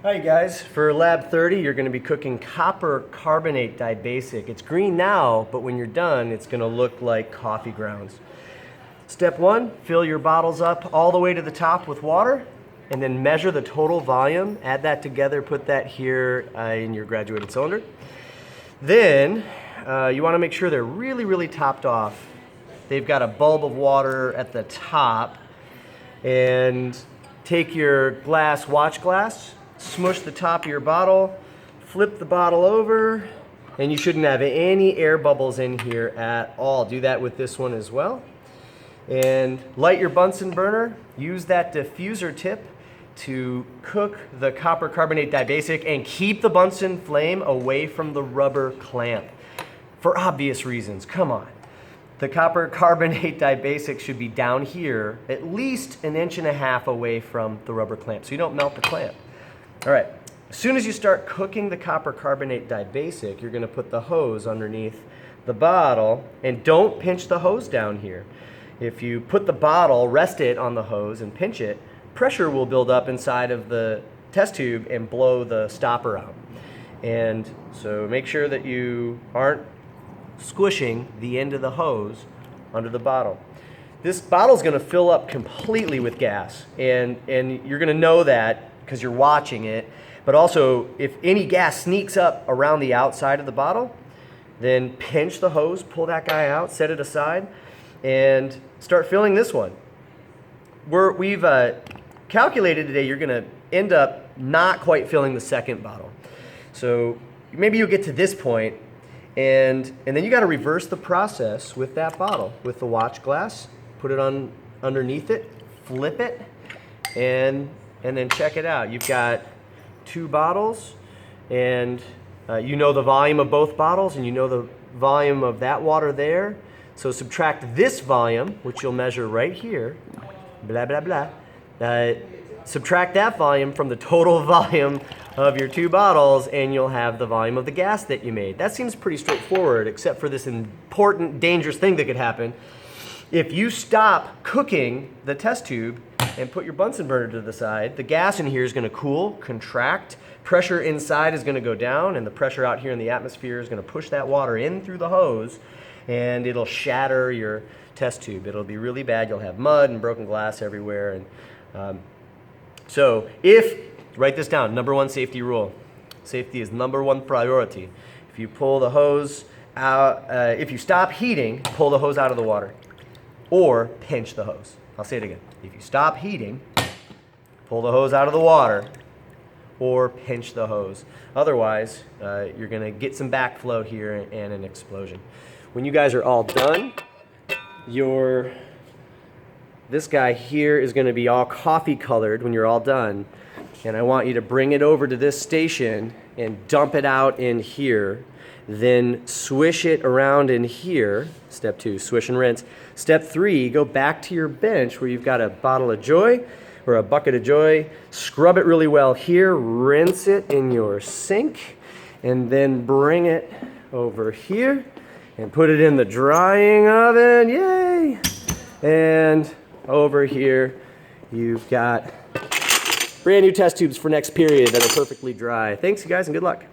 Hi guys, for Lab 30 you're going to be cooking copper carbonate dibasic. It's green now, but when you're done it's going to look like coffee grounds. Step 1, fill your bottles up all the way to the top with water and then measure the total volume. Add that together, put that here in your graduated cylinder. Then you want to make sure they're really topped off. They've got a bulb of water at the top, and take your watch glass, smush the top of your bottle, flip the bottle over, and you shouldn't have any air bubbles in here at all. Do that with this one as well. And light your Bunsen burner. Use that diffuser tip to cook the copper carbonate dibasic and keep the Bunsen flame away from the rubber clamp. For obvious reasons, come on. The copper carbonate dibasic should be down here, at least 1.5 inches away from the rubber clamp, so you don't melt the clamp. All right, as soon as you start cooking the copper carbonate dibasic, you're gonna put the hose underneath the bottle, and don't pinch the hose down here. If you put the bottle, rest it on the hose and pinch it, pressure will build up inside of the test tube and blow the stopper out. And so make sure that you aren't squishing the end of the hose under the bottle. This bottle's gonna fill up completely with gas, and you're gonna know that because you're watching it, but also if any gas sneaks up around the outside of the bottle, then pinch the hose, pull that guy out, set it aside, and start filling this one. We've calculated today you're gonna end up not quite filling the second bottle. So maybe you'll get to this point, and then you gotta reverse the process with that bottle, with the watch glass, put it on underneath it, flip it, and then check it out. You've got 2 bottles, and you know the volume of both bottles, and you know the volume of that water there. So subtract this volume, which you'll measure right here, blah, blah, blah. Subtract that volume from the total volume of your 2 bottles, and you'll have the volume of the gas that you made. That seems pretty straightforward, except for this important, dangerous thing that could happen. If you stop cooking the test tube and put your Bunsen burner to the side, the gas in here is gonna cool, contract, pressure inside is gonna go down, and the pressure out here in the atmosphere is gonna push that water in through the hose, and it'll shatter your test tube. It'll be really bad. You'll have mud and broken glass everywhere. And so write this down, #1 safety rule. Safety is #1 priority. If you pull the hose out, if you stop heating, pull the hose out of the water, or pinch the hose. I'll say it again. If you stop heating, pull the hose out of the water, or pinch the hose. Otherwise, you're gonna get some backflow here and an explosion. When you guys are all done, this guy here is gonna be all coffee colored when you're all done. And I want you to bring it over to this station and dump it out in here. Then swish it around in here. Step 2, swish and rinse. Step 3, go back to your bench where you've got a bottle of Joy or a bucket of Joy. Scrub it really well here, rinse it in your sink, and then bring it over here and put it in the drying oven. Yay! And over here, you've got brand new test tubes for next period that are perfectly dry. Thanks, you guys, and good luck.